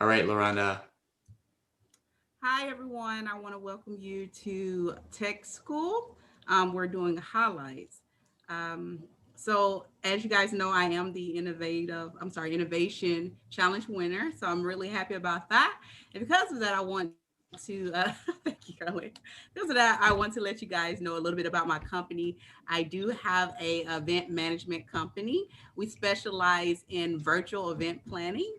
All right, Loranda. Hi, everyone. I want to welcome you to Tech School. We're doing highlights. Um, as you guys know, I am the Innovation Challenge winner. So, I'm really happy about that. And because of that, I want to, thank you, Carly. Because of that, I want to let you guys know a little bit about my company. I do have a event management company. We specialize in virtual event planning.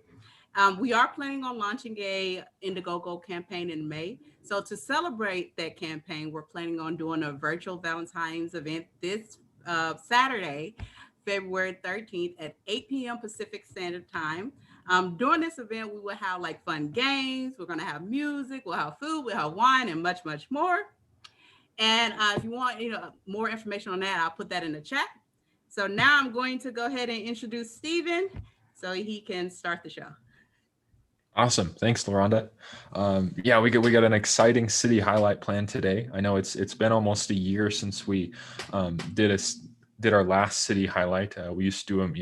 We are planning on launching a Indiegogo campaign in May. So to celebrate that campaign, we're planning on doing a virtual Valentine's event this Saturday, February 13th at 8 p.m. Pacific Standard Time. During this event, we will have like fun games. We're going to have music, we'll have food, we'll have wine, and much, much more. And if you want, more information on that, I'll put that in the chat. So now I'm going to go ahead and introduce Steven so he can start the show. Awesome. Thanks, Loranda. Yeah, we got an exciting city highlight plan today. I know it's been almost a year since we did our last city highlight. We used to do them,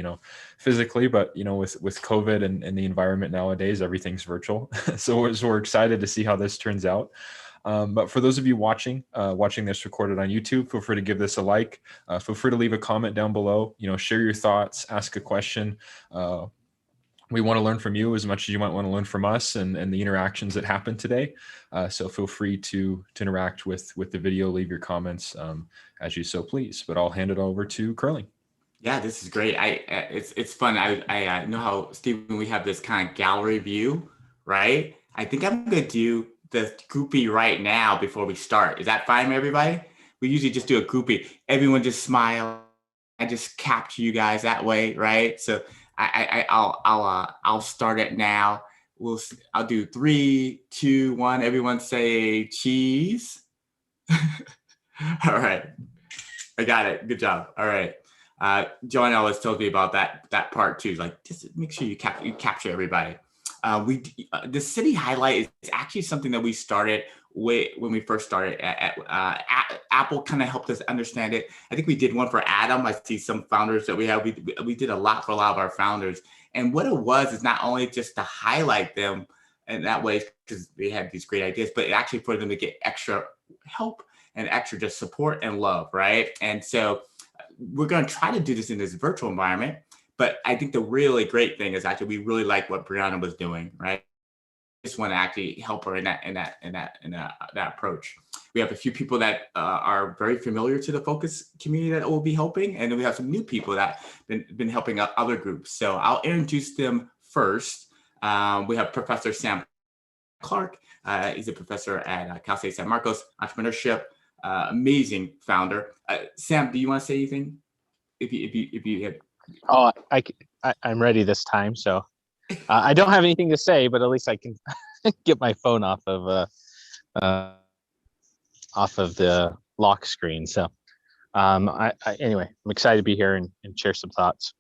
physically, but with COVID and the environment nowadays, everything's virtual. So we're excited to see how this turns out. But for those of you watching this recorded on YouTube, feel free to give this a like. Feel free to leave a comment down below. Share your thoughts, ask a question. We want to learn from you as much as you might want to learn from us and the interactions that happened today. So feel free to interact with the video, leave your comments as you so please. But I'll hand it over to Curling. Yeah, this is great. It's fun. I know how, Stephen, we have this kind of gallery view, right? I think I'm going to do the groupie right now before we start. Is that fine, everybody? We usually just do a groupie. Everyone just smile. I just capture you guys that way, right? So I'll start it now. I'll do 3, 2, 1. Everyone say cheese. All right, I got it. Good job. All right. Joanne always tells me about that part too. Like, just make sure you capture everybody. The city highlight is actually something that we started when we first started. Apple kind of helped us understand it. I think we did one for Adam. I see some founders that we have. We did a lot for a lot of our founders. And what it was is not only just to highlight them in that way because they had these great ideas, but actually for them to get extra help and extra just support and love, right? And so we're going to try to do this in this virtual environment. But I think the really great thing is actually we really like what Briana was doing, right? Just want to actually help her in that approach. We have a few people that are very familiar to the Fokcus community that will be helping, and then we have some new people that been helping out other groups. So I'll introduce them first. We have Professor Sam Clark. He's a professor at Cal State San Marcos, Entrepreneurship, amazing founder. Sam, do you want to say anything? If you have. Oh, I'm ready this time. So I don't have anything to say, but at least I can get my phone off of the lock screen. So anyway, I'm excited to be here and share some thoughts.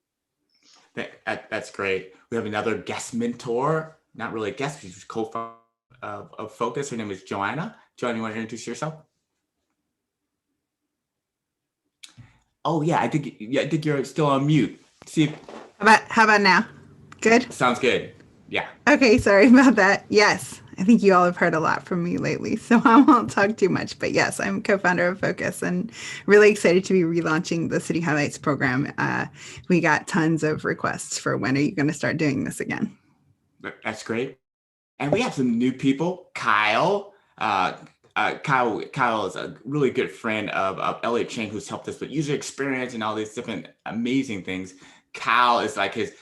That's great. We have another guest mentor, not really a guest, she's co-founder of Fokcus. Her name is Joanna. Joanna, you want to introduce yourself? Oh yeah, I think you're still on mute. See if... How about now? Good? Sounds good. Yeah. Okay, sorry about that. Yes, I think you all have heard a lot from me lately, so I won't talk too much. But yes, I'm co-founder of Fokcus and really excited to be relaunching the City Highlights program. We got tons of requests for when are you going to start doing this again? That's great. And we have some new people. Kyle. Kyle is a really good friend of Elliot Chang, who's helped us with user experience and all these different amazing things. Kyle is like his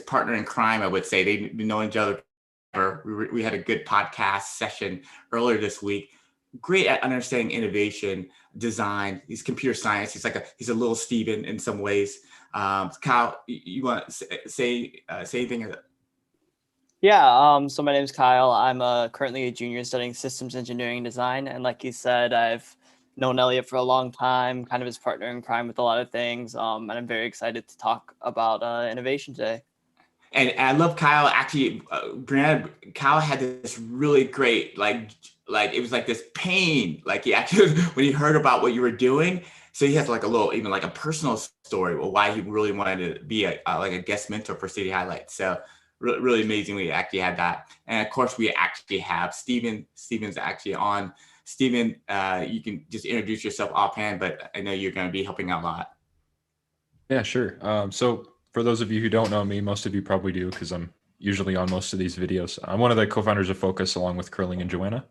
partner in crime, I would say. They've been knowing each other. We had a good podcast session earlier this week. Great at understanding innovation, design. He's computer science. He's a little Steven in some ways. Kyle, you want to say anything? Yeah, so my name is Kyle. I'm currently a junior studying systems engineering design. And like you said, I've known Elliot for a long time, kind of his partner in crime with a lot of things. And I'm very excited to talk about innovation today. And I love Kyle. Actually, Briana, Kyle had this really great, like it was like this pain. Like he actually, when he heard about what you were doing, so he has like a little, even like a personal story of why he really wanted to be like a guest mentor for City Highlights. So really amazing we actually had that. And of course, we actually have Steven's actually on. Steven, you can just introduce yourself offhand, but I know you're going to be helping out a lot. Yeah, sure. So for those of you who don't know me, most of you probably do because I'm usually on most of these videos. I'm one of the co-founders of Fokcus along with Curling and Joanna.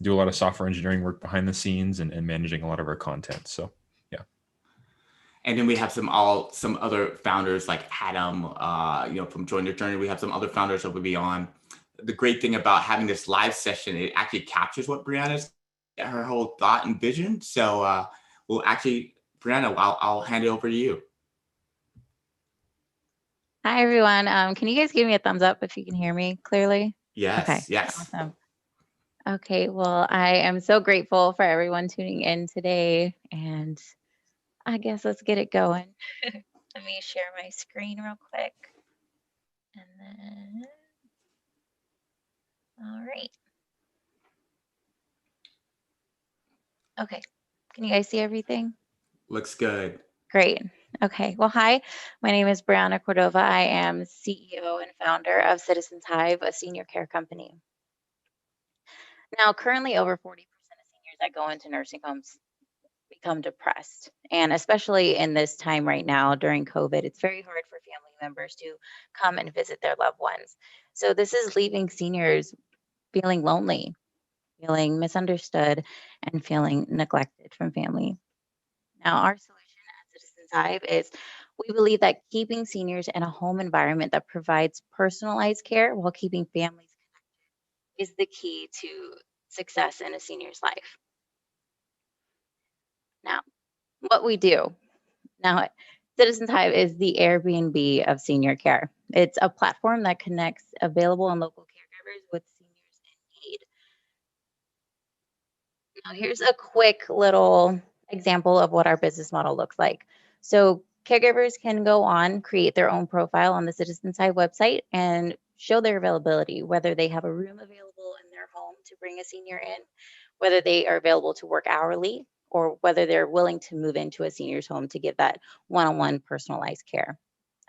Do a lot of software engineering work behind the scenes and managing a lot of our content. So yeah. And then we have some other founders like Adam, from Join the Journey. We have some other founders that will be on. The great thing about having this live session, it actually captures what Briana's, her whole thought and vision. So we'll actually, Briana, I'll hand it over to you. Hi, everyone. Can you guys give me a thumbs up if you can hear me clearly? Yes. Okay. Yes. Awesome. Okay. Well, I am so grateful for everyone tuning in today. And I guess let's get it going. Let me share my screen real quick. And then, all right. Okay. Can you guys see everything? Looks good. Great. Okay. Well, hi, my name is Briana Cordova. I am CEO and founder of Citizens Hive, a senior care company. Now, currently over 40% of seniors that go into nursing homes become depressed. And especially in this time right now during COVID, it's very hard for family members to come and visit their loved ones. So this is leaving seniors feeling lonely, feeling misunderstood, and feeling neglected from family. Now, our solution at Citizens Hive is we believe that keeping seniors in a home environment that provides personalized care while keeping families connected is the key to success in a senior's life. Now, what we do. Now, Citizens Hive is the Airbnb of senior care. It's a platform that connects available and local caregivers with seniors in need. Now, here's a quick little example of what our business model looks like. So caregivers can go on, create their own profile on the Citizens Hive website and show their availability, whether they have a room available in their home to bring a senior in, whether they are available to work hourly, or whether they're willing to move into a senior's home to give that one-on-one personalized care.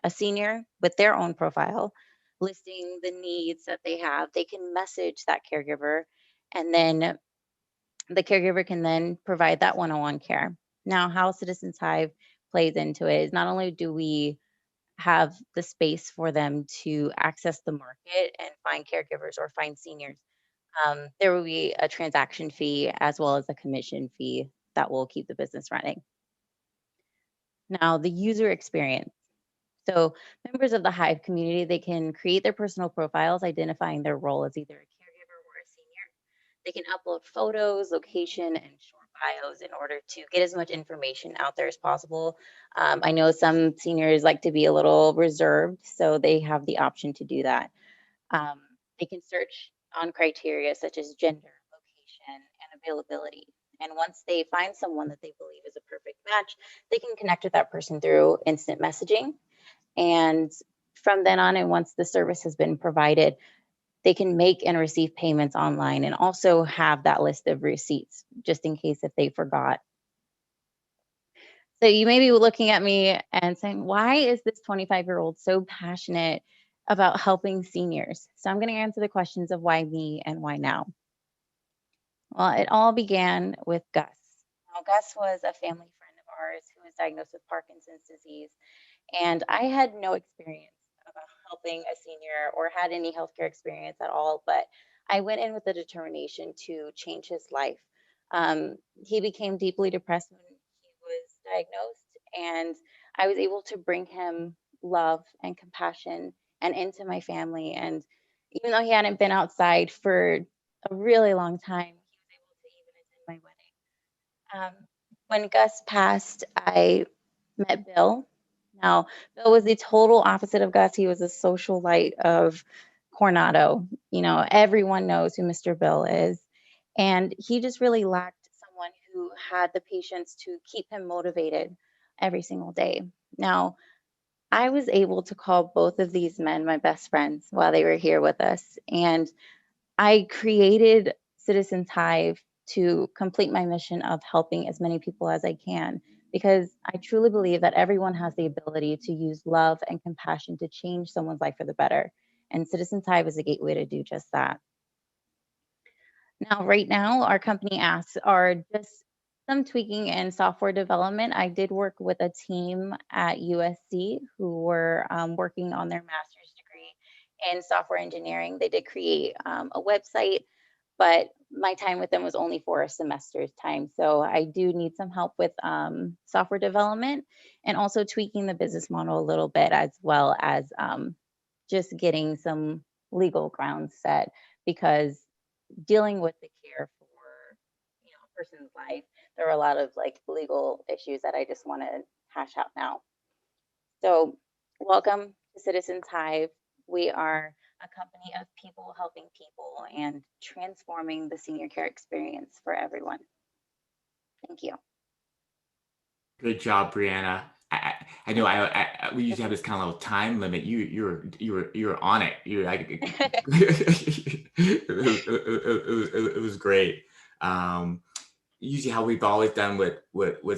A senior with their own profile, listing the needs that they have, they can message that caregiver, and then the caregiver can then provide that one-on-one care. Now, how Citizens Hive plays into it is not only do we have the space for them to access the market and find caregivers or find seniors, there will be a transaction fee as well as a commission fee that will keep the business running. Now, the user experience. So members of the Hive community, they can create their personal profiles, identifying their role as either a caregiver or a senior. They can upload photos, location, and short bios in order to get as much information out there as possible. I know some seniors like to be a little reserved, so they have the option to do that. They can search on criteria such as gender, location, and availability. And once they find someone that they believe is a perfect match, they can connect with that person through instant messaging. And from then on, and once the service has been provided, they can make and receive payments online and also have that list of receipts just in case if they forgot. So you may be looking at me and saying, why is this 25-year-old so passionate about helping seniors? So I'm going to answer the questions of why me and why now. Well, it all began with Gus. Now, Gus was a family friend of ours who was diagnosed with Parkinson's disease. And I had no experience about helping a senior or had any healthcare experience at all, but I went in with the determination to change his life. He became deeply depressed when he was diagnosed, and I was able to bring him love and compassion and into my family. And even though he hadn't been outside for a really long time, he was able to even attend my wedding. When Gus passed, I met Bill. Now, Bill was the total opposite of Gus. He was a socialite of Coronado. You know, everyone knows who Mr. Bill is. And he just really lacked someone who had the patience to keep him motivated every single day. Now, I was able to call both of these men my best friends while they were here with us. And I created Citizens Hive to complete my mission of helping as many people as I can because I truly believe that everyone has the ability to use love and compassion to change someone's life for the better. And Citizens Hive is a gateway to do just that. Now, right now, our company asks are just some tweaking and software development. I did work with a team at USC who were working on their master's degree in software engineering. They did create a website, but my time with them was only for a semester's time. So I do need some help with software development and also tweaking the business model a little bit, as well as just getting some legal grounds set, because dealing with the care for a person's life, there are a lot of like legal issues that I just want to hash out now. So welcome to Citizens Hive. We are a company of people helping people and transforming the senior care experience for everyone. Thank you. Great job, Briana. I know we usually have this kind of little time limit. You were on it. You like it was great. Usually how we've always done with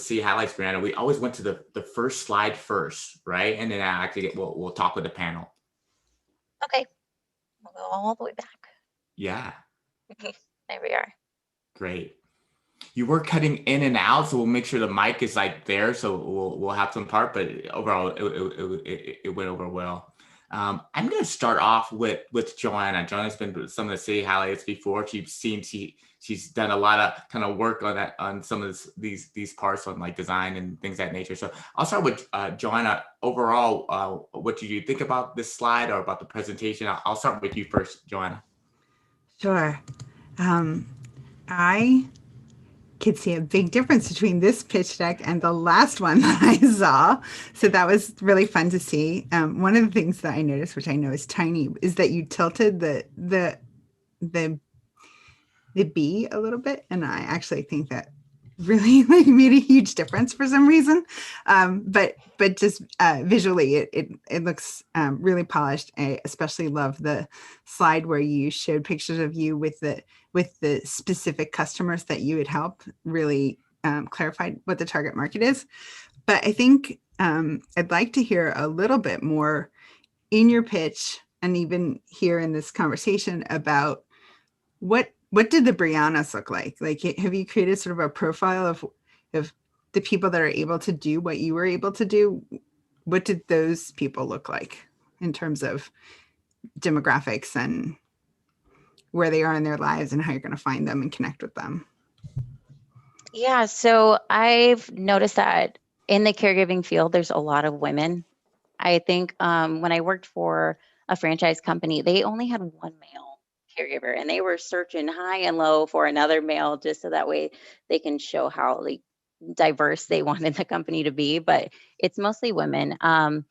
City Highlights, Briana, we always went to the first slide first, right? And then we'll talk with the panel. Okay, we'll go all the way back. Yeah. There we are. Great. You were cutting in and out, so we'll make sure the mic is like there, so we'll have some part, but overall it went over well. I'm going to start off with Joanna. Joanna's been with some of the City Highlights before. She's done a lot of kind of work on some of these parts on like design and things of that nature. So I'll start with Joanna. Overall, what did you think about this slide or about the presentation? I'll start with you first, Joanna. Sure. I could see a big difference between this pitch deck and the last one that I saw. So that was really fun to see. One of the things that I noticed, which I know is tiny, is that you tilted the B a little bit. And I actually think that really like made a huge difference for some reason. But just visually, it looks really polished. I especially love the slide where you showed pictures of you with the specific customers that you would help. Really clarified what the target market is. But I think I'd like to hear a little bit more in your pitch and even here in this conversation about what did the Brianas look like? Like, have you created sort of a profile of the people that are able to do what you were able to do? What did those people look like in terms of demographics and where they are in their lives and how you're going to find them and connect with them? Yeah, so I've noticed that in the caregiving field, there's a lot of women. I think when I worked for a franchise company, they only had one male caregiver, and they were searching high and low for another male just so that way they can show how like diverse they wanted the company to be. But it's mostly women, and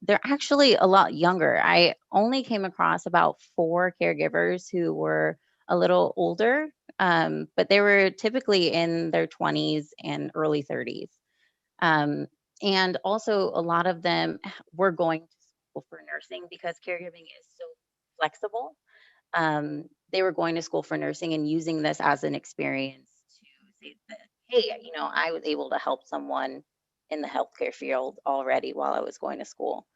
they're actually a lot younger. I only came across about 4 caregivers who were a little older, but they were typically in their 20s and early 30s. And also a lot of them were going to school for nursing because caregiving is so flexible. They were going to school for nursing and using this as an experience to say that, hey, I was able to help someone in the healthcare field already while I was going to school.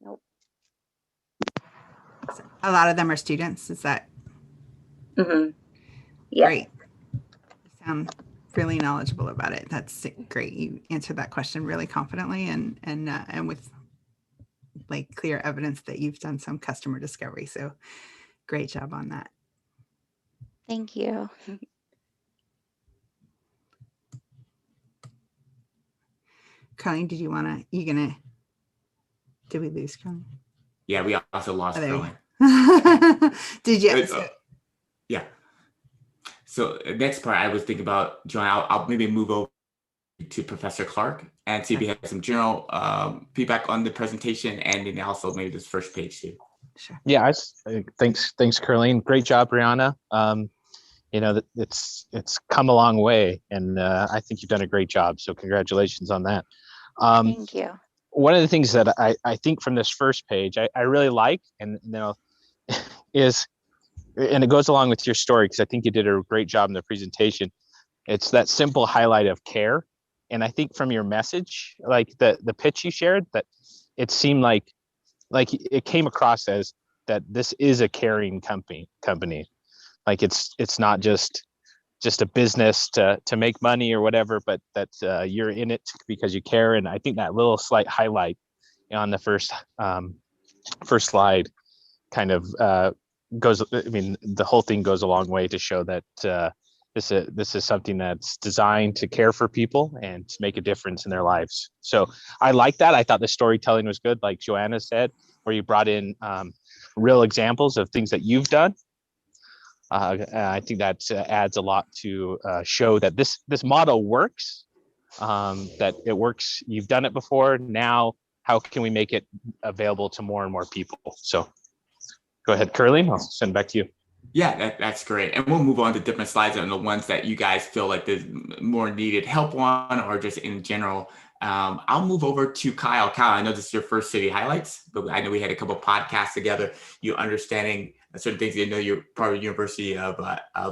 Nope. A lot of them are students. Is that Mm-hmm. Yeah. great? You sound really knowledgeable about it. That's great. You answered that question really confidently and with like clear evidence that you've done some customer discovery. So great job on that. Thank you. Colleen, did we lose Colleen? Yeah, we also lost Colleen. Did you? Yeah. So next part, I was thinking about, John, I'll maybe move over to Professor Clark and see if we have some general feedback on the presentation, and then also maybe this first page too. Sure. Yeah, thanks, Carlene. Great job, Brianna. It's come a long way, and I think you've done a great job. So congratulations on that. Thank you. One of the things that I think from this first page I really like, and is and it goes along with your story, because I think you did a great job in the presentation. It's that simple highlight of care. And I think from your message, like the pitch you shared, that it seemed like it came across as that this is a caring company. Like it's not just a business to make money or whatever, but that you're in it because you care. And I think that little slight highlight on the first slide kind of goes, I mean, the whole thing goes a long way to show that this is something that's designed to care for people and to make a difference in their lives. So I like that. I thought the storytelling was good, like Joanna said, where you brought in real examples of things that you've done. I think that adds a lot to show that this model works, that it works. You've done it before. Now, how can we make it available to more and more people? So go ahead, Curly. I'll send it back to you. Yeah, that's great. And we'll move on to different slides on the ones that you guys feel like there's more needed help on, or just in general. I'll move over to Kyle. Kyle, I know this is your first city highlights, but I know we had a couple of podcasts together. You understanding certain things. You know, you're part of the University of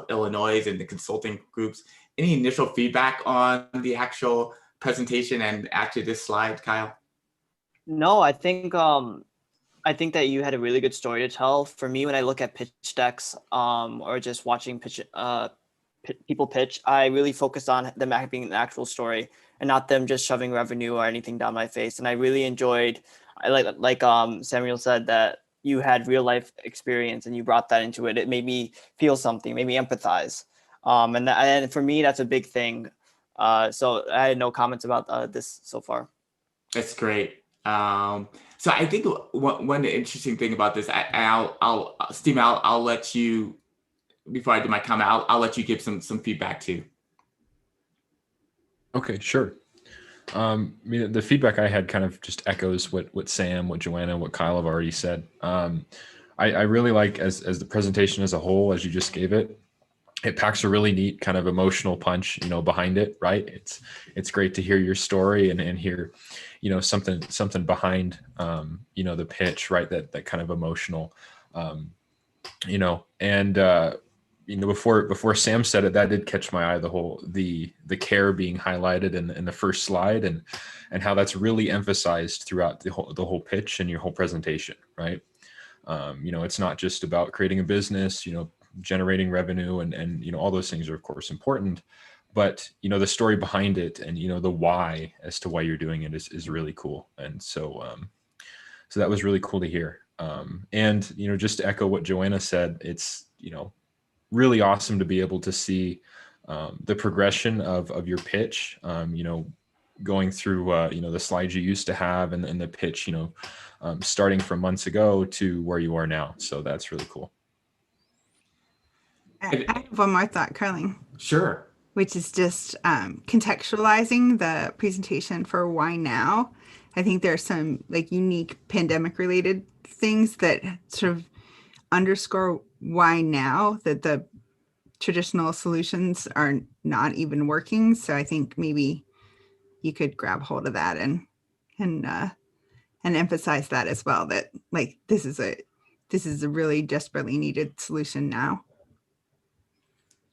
Illinois and the consulting groups. Any initial feedback on the actual presentation and actually this slide, Kyle? No, I think that you had a really good story to tell. For me, when I look at pitch decks or just watching people pitch, I really focused on them having an actual story and not them just shoving revenue or anything down my face. And I really enjoyed, like Samuel said, that you had real life experience and you brought that into it. It made me feel something, made me empathize. And for me, that's a big thing. So I had no comments about this so far. That's great. So I think one interesting thing about this, Steve, I'll let you, before I do my comment, I'll let you give some feedback too. Okay, sure. I mean, the feedback I had kind of just echoes what Sam, what Joanna, what Kyle have already said. I really like as the presentation as a whole, as you just gave it, it packs a really neat kind of emotional punch, behind it, right? It's great to hear your story and hear, something behind, the pitch, right? That kind of emotional, before Sam said it, that did catch my eye, the care being highlighted in the first slide and how that's really emphasized throughout the whole pitch and your whole presentation, right? It's not just about creating a business, generating revenue and all those things are of course important, but the story behind it and the why as to why you're doing it is really cool. And so that was really cool to hear. And just to echo what Joanna said, it's really awesome to be able to see the progression of your pitch, going through the slides you used to have and the pitch, starting from months ago to where you are now. So that's really cool. I have one more thought, Carling. Sure. Which is just contextualizing the presentation for why now. I think there are some unique pandemic related things that sort of underscore why now that the traditional solutions are not even working. So I think maybe you could grab hold of that and emphasize that as well, that this is a really desperately needed solution now.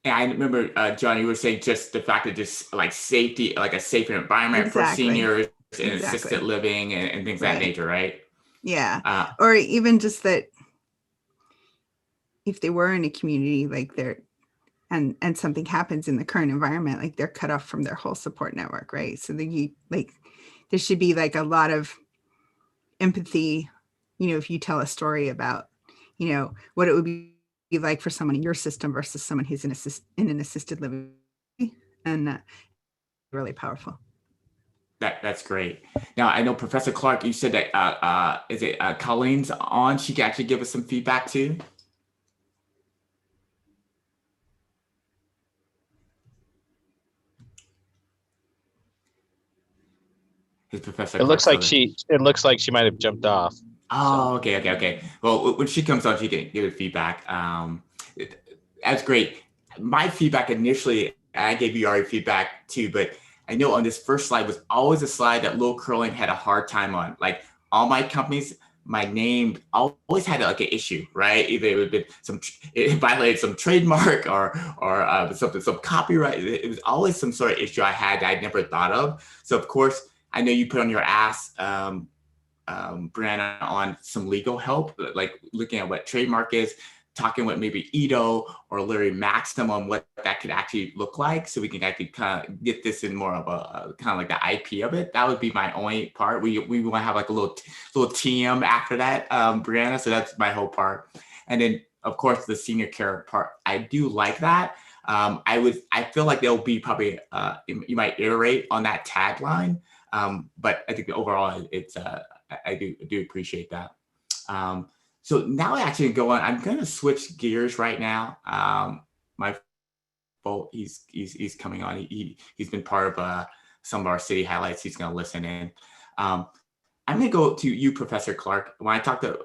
Yeah, I remember, John, you were saying just the fact that just safety, a safer environment for seniors and assisted living and things of that nature, right? Yeah. Or even just that if they were in a community and something happens in the current environment, they're cut off from their whole support network, right? So there should be a lot of empathy, if you tell a story about, what it would be like for someone in your system versus someone who's in an assisted living, and really powerful. That's great. Now I know Professor Clark, you said that is it Colleen's on? She can actually give us some feedback too. Is Professor It Clark looks like she might have jumped off. Oh, okay. Well, when she comes on, she can give it feedback. That's great. My feedback initially, I gave you already feedback too, but I know on this first slide was always a slide that Lil Curling had a hard time on. All my companies my name always had like an issue, right? Either it would be it violated some trademark or some copyright. It was always some sort of issue I had that I never thought of. So of course, I know you put on your ass, Briana, on some legal help, like looking at what trademark is, talking with maybe Ito or Larry Maxim on what that could actually look like, so we can actually kind of get this in more of a kind of like the IP of it. That would be my only part. We want to have like a little TM after that, Briana. So that's my whole part. And then of course the senior care part, I do like that. I feel like there'll be probably you might iterate on that tagline, but I think overall it's I do appreciate that. So now I actually go on. I'm going to switch gears right now. My fault. He's coming on. He's been part of some of our city highlights. He's going to listen in. I'm going to go to you, Professor Clark. When I talked to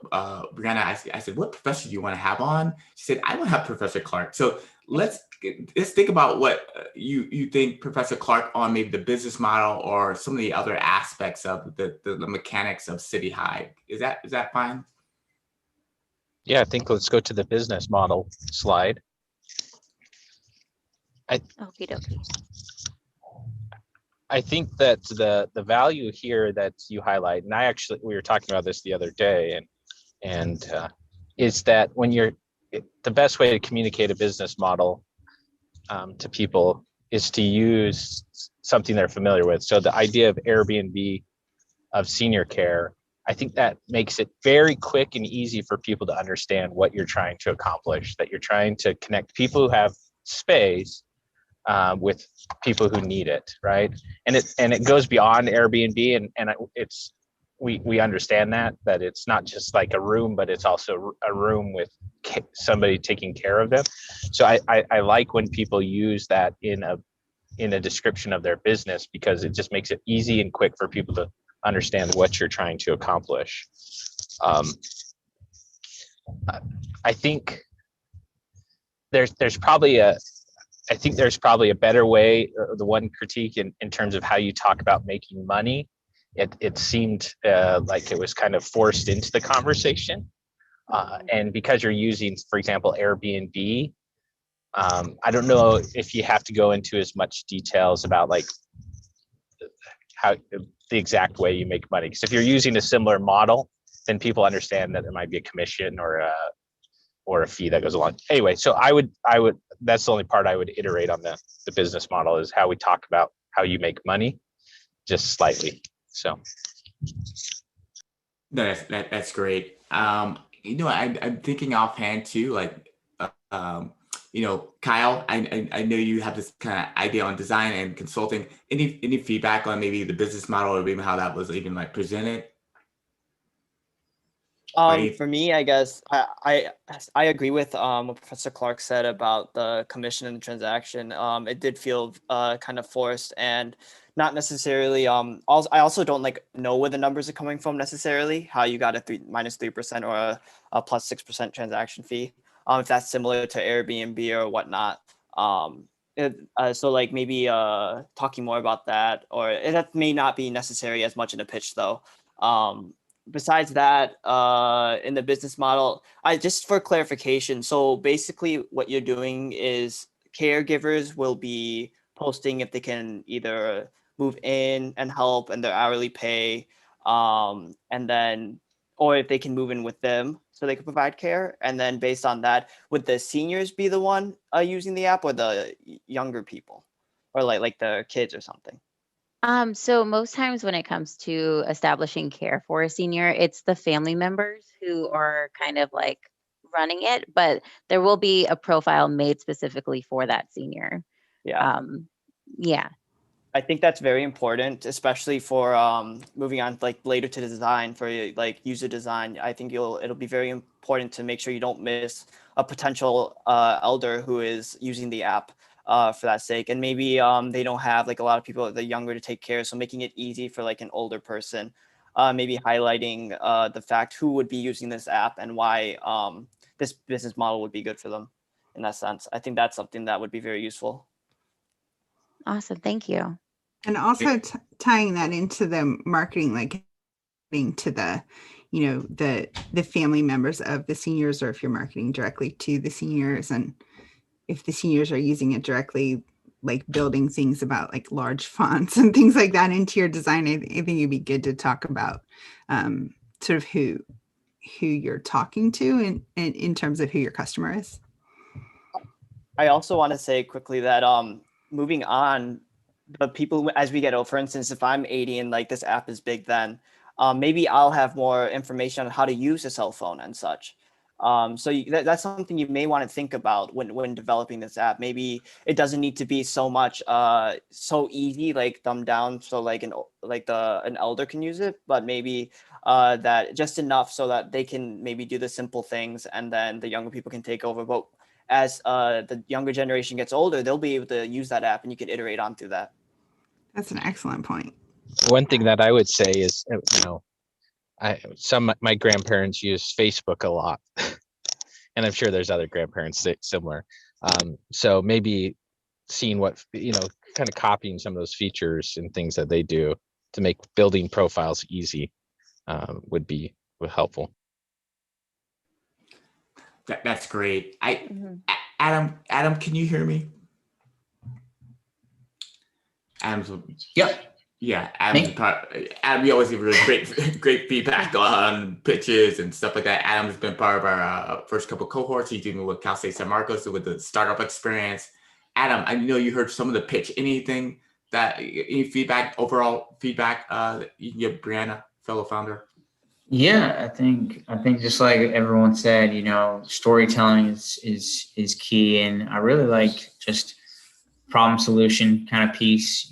Briana, I said, "What professor do you want to have on?" She said, "I want to have Professor Clark." So let's think about what you think Professor Clark on maybe the business model or some of the other aspects of the mechanics of City Hive. Is that fine? Yeah, I think let's go to the business model slide. Okie dokie. I think that the value here that you highlight, and we were talking about this the other day, and is that when the best way to communicate a business model to people is to use something they're familiar with. So the idea of Airbnb of senior care, I think that makes it very quick and easy for people to understand what you're trying to accomplish, that you're trying to connect people who have space with people who need it, right? And it goes beyond Airbnb, and we understand that it's not just like a room, but it's also a room with somebody taking care of them. So I like when people use that in a description of their business, because it just makes it easy and quick for people to understand what you're trying to accomplish. I think there's probably a better way. The one critique in terms of how you talk about making money, it seemed like it was kind of forced into the conversation. And because you're using, for example, Airbnb, I don't know if you have to go into as much details about like how the exact way you make money. Because if you're using a similar model, then people understand that there might be a commission or a fee that goes along. Anyway, so I would that's the only part I would iterate on the business model, is how we talk about how you make money, just slightly. So No, that's great. I'm thinking offhand too, like, Kyle, I know you have this kind of idea on design and consulting. Any feedback on maybe the business model or even how that was even like presented? For me, I guess I agree with what Professor Clark said about the commission and the transaction. It did feel kind of forced and not necessarily. I also don't know where the numbers are coming from necessarily. How you got a -3% or a +6% transaction fee. If that's similar to Airbnb or whatnot. So like maybe talking more about that, or that may not be necessary as much in a pitch though. Besides that, in the business model, just for clarification, so basically what you're doing is caregivers will be posting if they can either move in and help and their hourly pay, and then, or if they can move in with them so they can provide care. And then based on that, would the seniors be the one using the app, or the younger people, or like the kids or something? So most times when it comes to establishing care for a senior, it's the family members who are kind of like running it, but there will be a profile made specifically for that senior. Yeah. Yeah. I think that's very important, especially for moving on like later to the design for like user design. I think it'll be very important to make sure you don't miss a potential elder who is using the app for that sake. And maybe they don't have like a lot of people that are younger to take care. So making it easy for like an older person, maybe highlighting the fact who would be using this app and why this business model would be good for them in that sense. I think that's something that would be very useful. Awesome. Thank you. And also tying that into the marketing, like to the, the family members of the seniors, or if you're marketing directly to the seniors, and if the seniors are using it directly, like building things about like large fonts and things like that into your design. I think it'd be good to talk about sort of who you're talking to and in terms of who your customer is. I also want to say quickly that moving on, the people as we get old, for instance, if I'm 80 and like this app is big, then maybe I'll have more information on how to use a cell phone and such. So that's something you may want to think about when developing this app. Maybe it doesn't need to be so much so easy, like dumbed down, so like an elder can use it, but maybe that just enough so that they can maybe do the simple things, and then the younger people can take over. But as the younger generation gets older, they'll be able to use that app, and you can iterate on through that. That's an excellent point. One thing that I would say is, my grandparents use Facebook a lot, and I'm sure there's other grandparents similar. So maybe seeing what, kind of copying some of those features and things that they do to make building profiles easy would be helpful. That's great. Adam, can you hear me? Yep. Yeah, Adam, you always give really great feedback on pitches and stuff like that. Adam's been part of our first couple cohorts. He's doing with Cal State San Marcos with the startup experience. Adam, I know you heard some of the pitch. Any feedback, overall feedback that you can give Briana, fellow founder? Yeah, I think just like everyone said, storytelling is key, and I really like just problem solution kind of piece.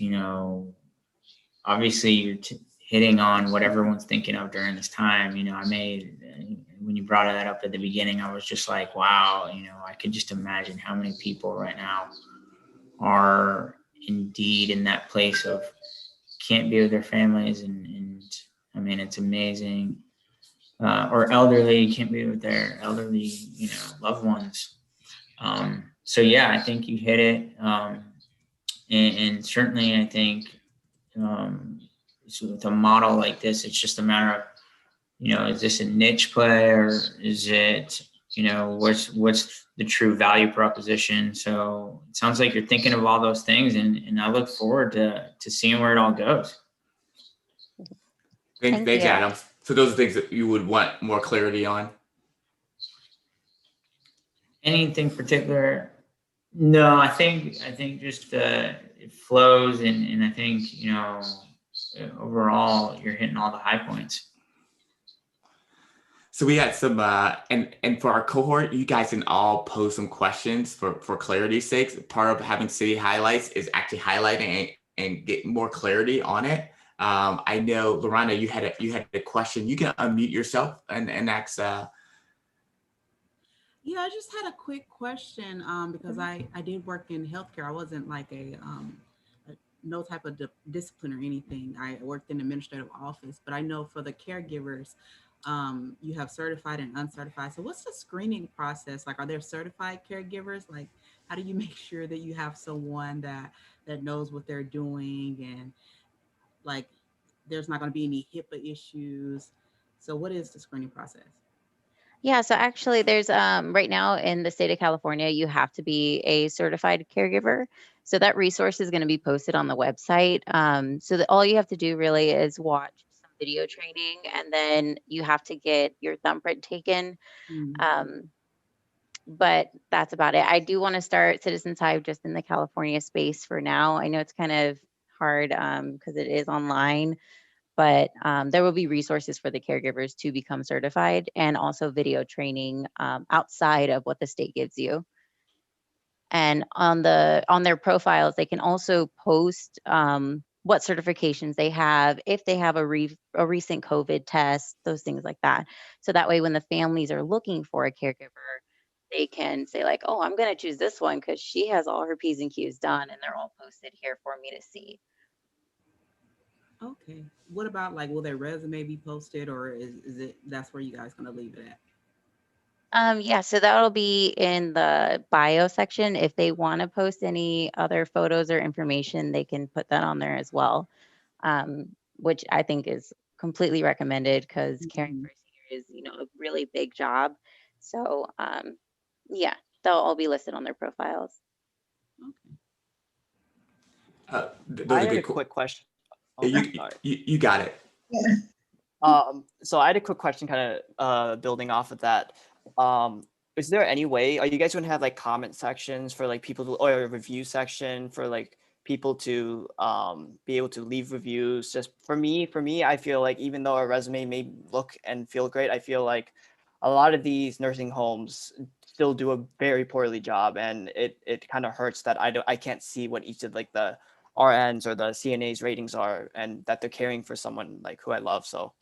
Obviously you're hitting on what everyone's thinking of during this time. When you brought that up at the beginning, I was just like, wow, I could just imagine how many people right now are indeed in that place of can't be with their families, and I mean, it's amazing. Or elderly, can't be with their elderly, loved ones. So yeah, I think you hit it. And certainly I think so with a model like this, it's just a matter of, is this a niche play, or is it, what's the true value proposition? So it sounds like you're thinking of all those things, and I look forward to seeing where it all goes. Thanks, Adam. So those are things that you would want more clarity on? Anything particular? No, I think just it flows, and I think overall you're hitting all the high points. So we had some and for our cohort, you guys can all pose some questions for clarity's sake. Part of having city highlights is actually highlighting and getting more clarity on it. I know, Lorena, you had a question. You can unmute yourself and ask. Yeah, I just had a quick question because I did work in healthcare. I wasn't like no type of discipline or anything. I worked in administrative office, but I know for the caregivers, you have certified and uncertified. So what's the screening process? Like, are there certified caregivers? Like, how do you make sure that you have someone that knows what they're doing, and like there's not going to be any HIPAA issues? So what is the screening process? Yeah, so actually there's right now in the state of California, you have to be a certified caregiver. So that resource is going to be posted on the website. So that all you have to do really is watch some video training, and then you have to get your thumbprint taken. But that's about it. I do want to start Citizens Hive just in the California space for now. I know it's kind of hard because it is online, but there will be resources for the caregivers to become certified, and also video training outside of what the state gives you. And on their profiles, they can also post what certifications they have, if they have a recent COVID test, those things like that. So that way, when the families are looking for a caregiver, they can say like, oh, I'm going to choose this one because she has all her P's and Q's done, and they're all posted here for me to see. Okay. What about like, will their resume be posted, or is it that's where you guys gonna leave it at? Yeah, so that'll be in the bio section. If they want to post any other photos or information, they can put that on there as well, which I think is completely recommended because caring for a senior is, a really big job. So yeah, they'll all be listed on their profiles. Those I are had a good. quick question. Oh, You, sorry. you got it. So I had a quick question, kind of building off of that. Is there any way, are you guys going to have like comment sections for like people to, or a review section for like people to be able to leave reviews? Just for me, I feel like even though a resume may look and feel great, I feel like a lot of these nursing homes still do a very poorly job, and it kind of hurts that I can't see what each of like the RNs or the CNAs ratings are, and that they're caring for someone like who I love. So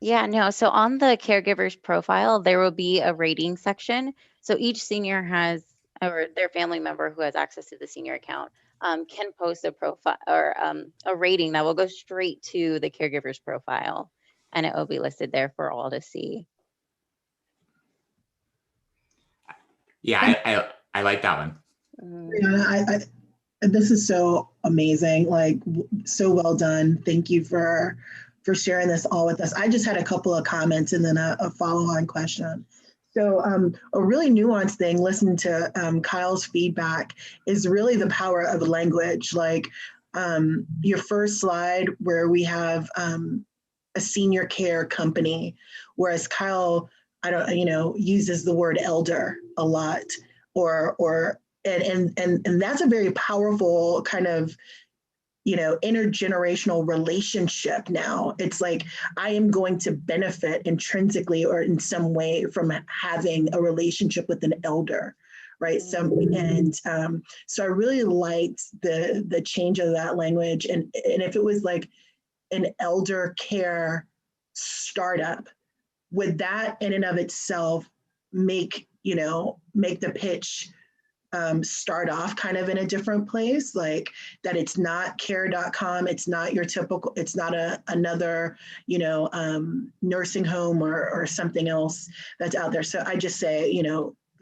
Yeah, no. So on the caregiver's profile, there will be a rating section. So each senior has, or their family member who has access to the senior account, can post a profile or a rating that will go straight to the caregiver's profile, and it will be listed there for all to see. Yeah, I like that one. Briana, this is so amazing, like so well done. Thank you for sharing this all with us. I just had a couple of comments and then a follow-on question. So a really nuanced thing, listening to Kyle's feedback, is really the power of language. Like your first slide where we have a senior care company, whereas Kyle, uses the word elder a lot, and that's a very powerful kind of, intergenerational relationship. Now it's like, I am going to benefit intrinsically or in some way from having a relationship with an elder, right? So I really liked the change of that language. And if it was like an elder care startup, would that in and of itself make the pitch start off kind of in a different place, like that it's not care.com, it's not your typical, it's not another nursing home or something else that's out there. So I just say,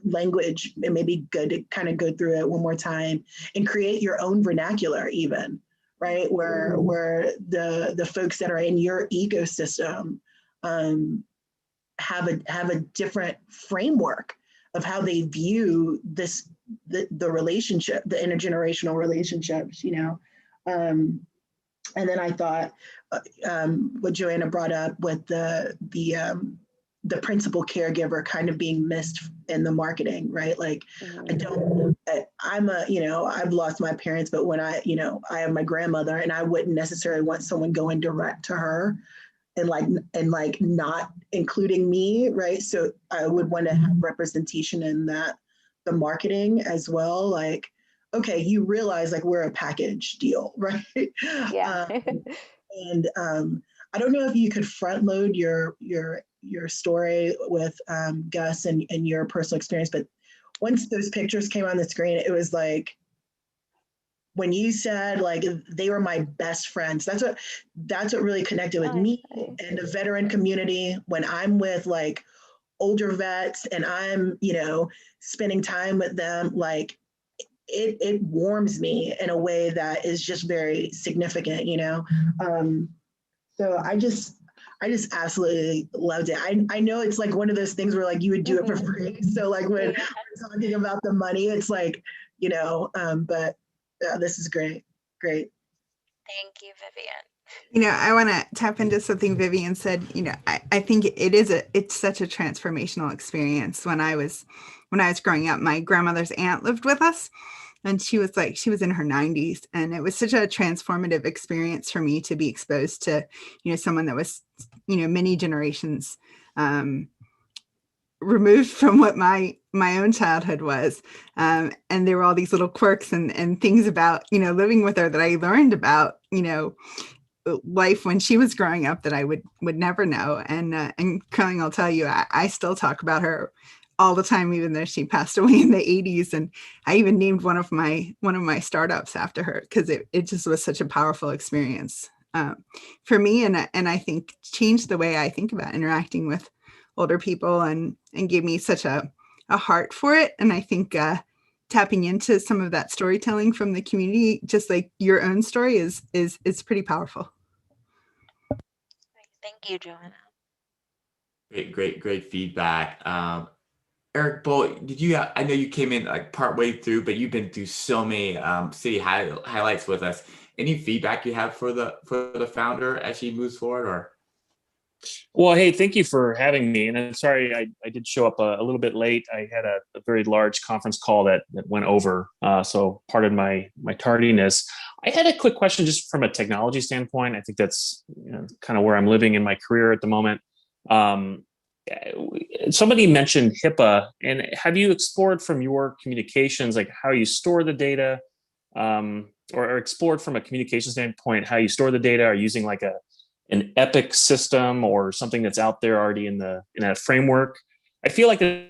language, it may be good to kind of go through it one more time and create your own vernacular even, right? Where the folks that are in your ecosystem have a different framework of how they view the relationship, the intergenerational relationships, and then I thought what Joanna brought up with the principal caregiver kind of being missed in the marketing, right? Like I've lost my parents, but when I have my grandmother, and I wouldn't necessarily want someone going direct to her and not including me, right? So I would want to have representation in the marketing as well. Like, okay, you realize like we're a package deal, right? Yeah. And I don't know if you could front load your story with Gus and your personal experience, but once those pictures came on the screen, it was like, when you said like they were my best friends, that's what really connected with me and the veteran community. When I'm with like older vets and I'm, spending time with them, like it warms me in a way that is just very significant, so I just absolutely loved it. I know it's like one of those things where like you would do it for free. So like when we're talking about the money, it's like, but this is great. Great. Thank you, Vivian. I want to tap into something Vivian said. I think it's such a transformational experience. When I was growing up, my grandmother's aunt lived with us, and she was in her 90s, and it was such a transformative experience for me to be exposed to, someone that was, many generations removed from what my own childhood was. And there were all these little quirks and things about, living with her that I learned about, life when she was growing up that I would never know. And Curling, I'll tell you, I still talk about her all the time, even though she passed away in the 80s. And I even named one of my startups after her, because it just was such a powerful experience for me. And I think changed the way I think about interacting with older people and gave me such a heart for it. And I think tapping into some of that storytelling from the community, just like your own story, is pretty powerful. Thank you, Joanna. Great feedback. Eric Bull, I know you came in like partway through, but you've been through so many city highlights with us. Any feedback you have for the founder as she moves forward, or? Well, hey, thank you for having me. And I'm sorry I did show up a little bit late. I had a very large conference call that went over. So pardon my tardiness. I had a quick question just from a technology standpoint. I think that's kind of where I'm living in my career at the moment. Somebody mentioned HIPAA, and have you explored from your communications, like how you store the data, or explored from a communication standpoint, how you store the data? Are you using like an Epic system or something that's out there already in that framework? I feel like there's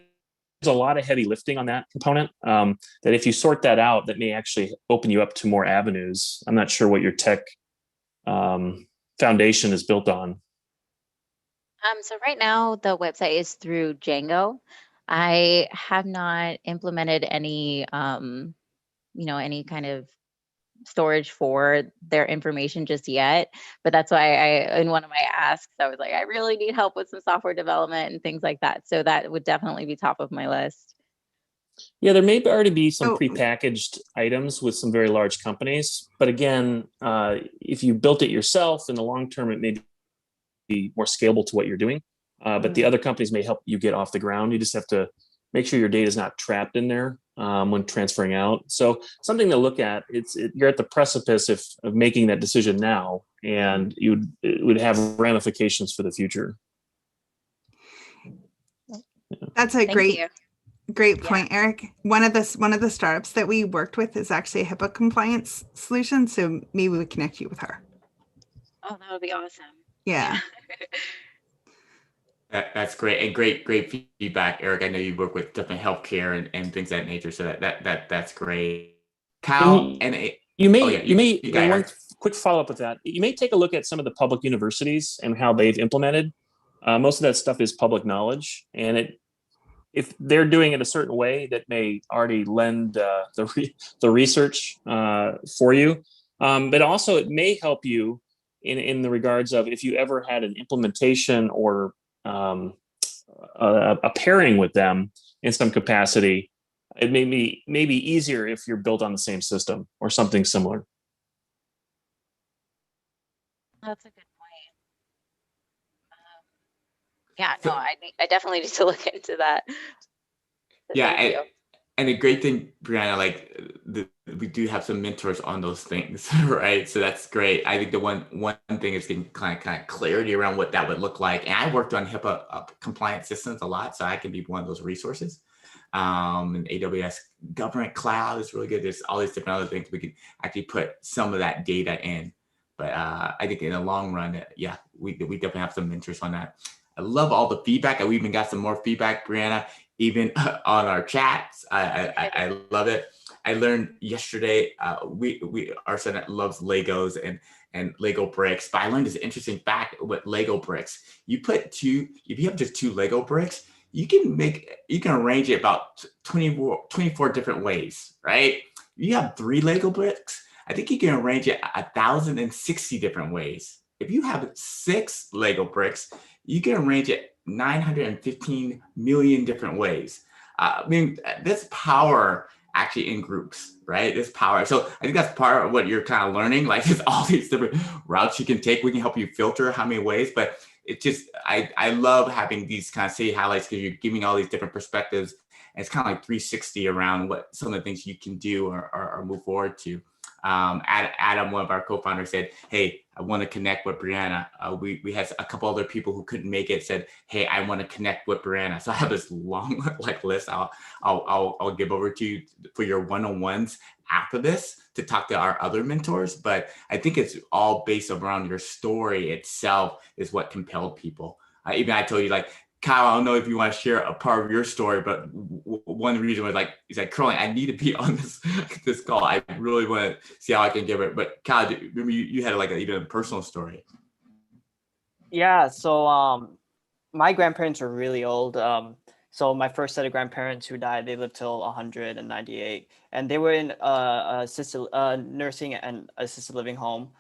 a lot of heavy lifting on that component, that if you sort that out, that may actually open you up to more avenues. I'm not sure what your tech foundation is built on. So right now the website is through Django. I have not implemented any, any kind of storage for their information just yet, but that's why in one of my asks, I was like, I really need help with some software development and things like that. So that would definitely be top of my list. Yeah, there may already be some prepackaged items with some very large companies, but again, if you built it yourself in the long term, it may be more scalable to what you're doing. But the other companies may help you get off the ground. You just have to make sure your data is not trapped in there when transferring out. So something to look at. You're at the precipice of making that decision now, and it would have ramifications for the future. That's a great point, Eric. One of the startups that we worked with is actually a HIPAA compliance solution. So maybe we would connect you with her. Oh, that would be awesome. Yeah. That's great, and great feedback, Eric. I know you work with different healthcare and things of that nature, so that's great. Kyle, one quick follow up with that. You may take a look at some of the public universities and how they've implemented. Most of that stuff is public knowledge, and if they're doing it a certain way, that may already lend the research for you. But also, it may help you in the regards of if you ever had an implementation or a pairing with them in some capacity, it may be easier if you're built on the same system or something similar. That's a good point. I definitely need to look into that. Yeah, and the great thing, Briana, like we do have some mentors on those things, right? So that's great. I think the one thing is getting kind of clarity around what that would look like. And I worked on HIPAA compliant systems a lot, so I can be one of those resources. And AWS government cloud is really good. There's all these different other things we can actually put some of that data in. But I think in the long run, we definitely have some mentors on that. I love all the feedback. We even got some more feedback, Briana, even on our chats. I love it. I learned yesterday, our son loves Legos and Lego bricks, but I learned this interesting fact with Lego bricks. If you have just 2 Lego bricks, you can arrange it about 24 different ways, right? If you have 3 Lego bricks, I think you can arrange it 1,060 different ways. If you have 6 Lego bricks, you can arrange it 915 million different ways. I mean, this power actually in groups, right? This power. So I think that's part of what you're kind of learning. Like there's all these different routes you can take. We can help you filter how many ways, but it just, I love having these kind of city highlights because you're giving all these different perspectives. And it's kind of like 360 around what some of the things you can do or move forward to. Adam, one of our co-founders, said, "Hey, I want to connect with Briana." We had a couple other people who couldn't make it. Said, "Hey, I want to connect with Briana." So I have this long list. I'll give over to you for your one-on-ones after this to talk to our other mentors. But I think it's all based around your story itself is what compelled people. Even I told you, like, Kyle, I don't know if you want to share a part of your story, but one reason was like, he's like, Curling, I need to be on this call. I really want to see how I can give it. But Kyle, remember you had like even a personal story. Yeah. So my grandparents were really old. So my first set of grandparents who died, they lived till 198, and they were in assisted nursing and assisted living home.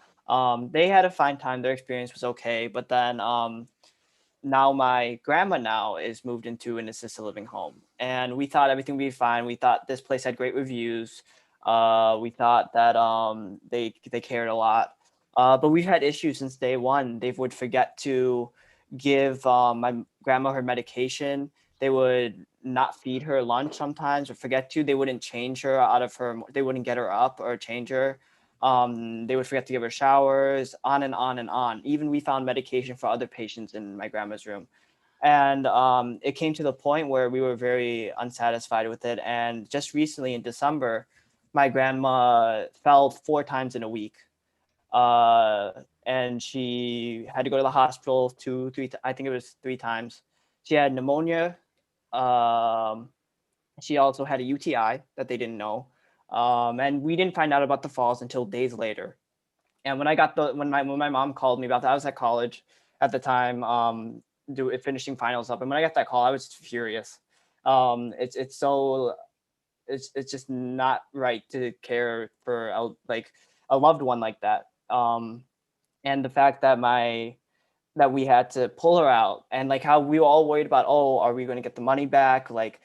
They had a fine time. Their experience was okay, but then now my grandma now is moved into an assisted living home, and we thought everything would be fine. We thought this place had great reviews. We thought that they cared a lot, but we've had issues since day one. They would forget to give my grandma her medication. They would not feed her lunch sometimes, or forget to. They wouldn't change her out of her. They wouldn't get her up or change her. They would forget to give her showers, on and on and on. Even we found medication for other patients in my grandma's room. And it came to the point where we were very unsatisfied with it. And just recently in December, my grandma fell 4 times in a week. And she had to go to the hospital 2, 3, I think it was 3 times. She had pneumonia. She also had a UTI that they didn't know. And we didn't find out about the falls until days later. And when my mom called me about that, I was at college at the time, finishing finals up. And when I got that call, I was furious. It's just not right to care for a loved one like that. And the fact that that we had to pull her out, and like how we were all worried about, oh, are we going to get the money back? Like,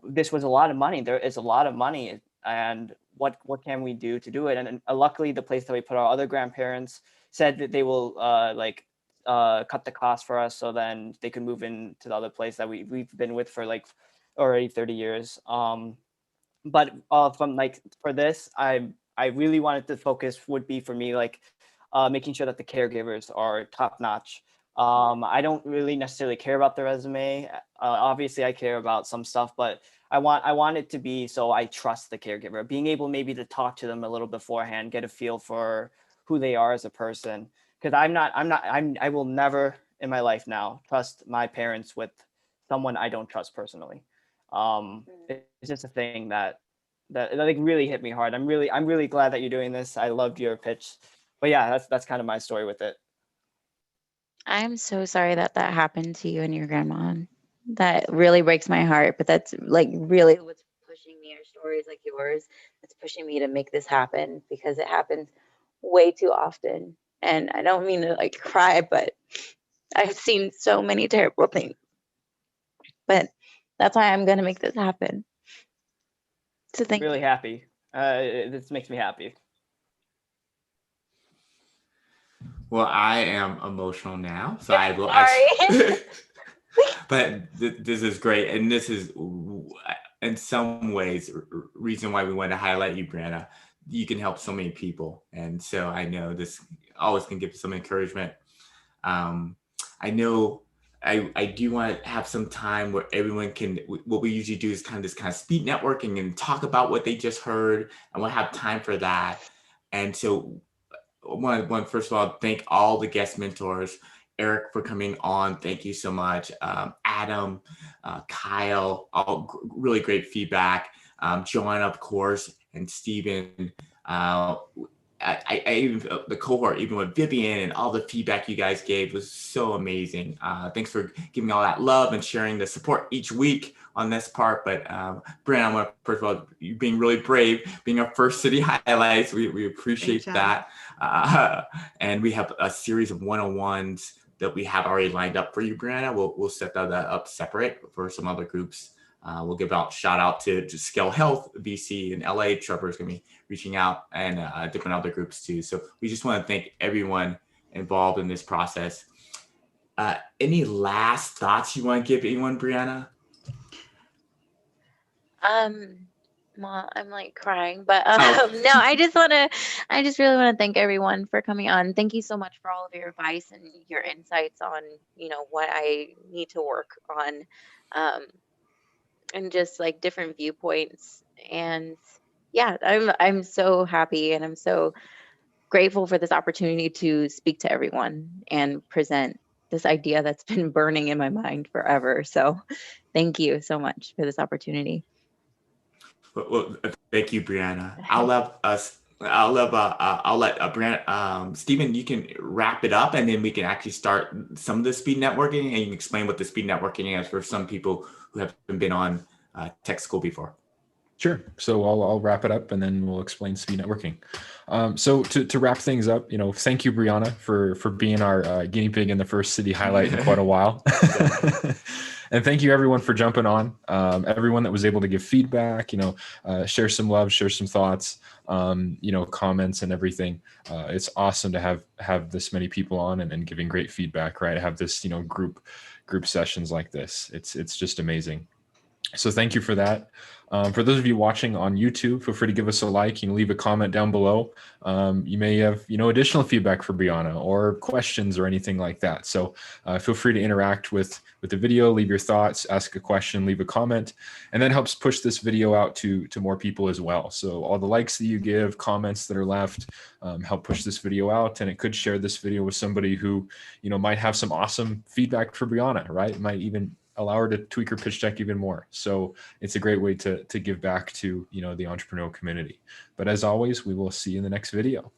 this was a lot of money. There is a lot of money, and what can we do to do it? And luckily, the place that we put our other grandparents said that they will cut the cost for us, so then they could move into the other place that we've been with for like already 30 years. But for this, I really wanted to focus would be for me making sure that the caregivers are top notch. I don't really necessarily care about the resume. Obviously, I care about some stuff, but I want it to be so I trust the caregiver. Being able maybe to talk to them a little beforehand, get a feel for who they are as a person. Because I will never in my life now trust my parents with someone I don't trust personally. It's just a thing that like really hit me hard. I'm really glad that you're doing this. I loved your pitch. But yeah, that's kind of my story with it. I'm so sorry that happened to you and your grandma. That really breaks my heart, but that's like really what's pushing me are stories like yours. That's pushing me to make this happen, because it happens way too often. And I don't mean to like cry, but I've seen so many terrible things. But that's why I'm going to make this happen. So thank you. Really happy. This makes me happy. Well, I am emotional now, so I will actually, but this is great. And this is, in some ways, reason why we want to highlight you, Briana. You can help so many people. And so I know this always can give some encouragement. I know I do want to have some time where everyone can, what we usually do is kind of speed networking and talk about what they just heard, and we'll have time for that. And so first of all, thank all the guest mentors. Eric for coming on. Thank you so much. Adam, Kyle, all really great feedback. Joanna, of course, and Stephen. I even the cohort, even with Vivian, and all the feedback you guys gave was so amazing. Thanks for giving all that love and sharing the support each week on this part. But Briana, I want to, first of all, you being really brave, being our first city highlights. We appreciate that. And we have a series of one-on-ones that we have already lined up for you, Briana. We'll set that up separate for some other groups. We'll give shout out to Scale Health BC and LA. Trevor's gonna be reaching out, and different other groups too. So we just want to thank everyone involved in this process. Any last thoughts you want to give anyone, Briana? Well, I'm like crying, but no, I just really want to thank everyone for coming on. Thank you so much for all of your advice and your insights on, what I need to work on, and just like different viewpoints. And yeah, I'm so happy, and I'm so grateful for this opportunity to speak to everyone and present this idea that's been burning in my mind forever. So thank you so much for this opportunity. Well, thank you, Briana. I'll let Briana, Stephen, you can wrap it up, and then we can actually start some of the speed networking, and you can explain what the speed networking is for some people who haven't been on tech school before. Sure. So I'll wrap it up and then we'll explain speed networking. So to wrap things up, thank you, Briana, for being our guinea pig in the first city highlight in quite a while. And thank you everyone for jumping on. Everyone that was able to give feedback, share some love, share some thoughts, comments and everything. It's awesome to have this many people on and giving great feedback, right? Have this, group sessions like this. It's just amazing. So thank you for that. For those of you watching on YouTube, feel free to give us a like. You can leave a comment down below. You may have, additional feedback for Briana or questions or anything like that. So feel free to interact with the video, leave your thoughts, ask a question, leave a comment, and that helps push this video out to more people as well. So all the likes that you give, comments that are left, help push this video out, and it could share this video with somebody who, might have some awesome feedback for Briana, right? It might even allow her to tweak her pitch deck even more. So it's a great way to give back to, the entrepreneurial community. But as always, we will see you in the next video.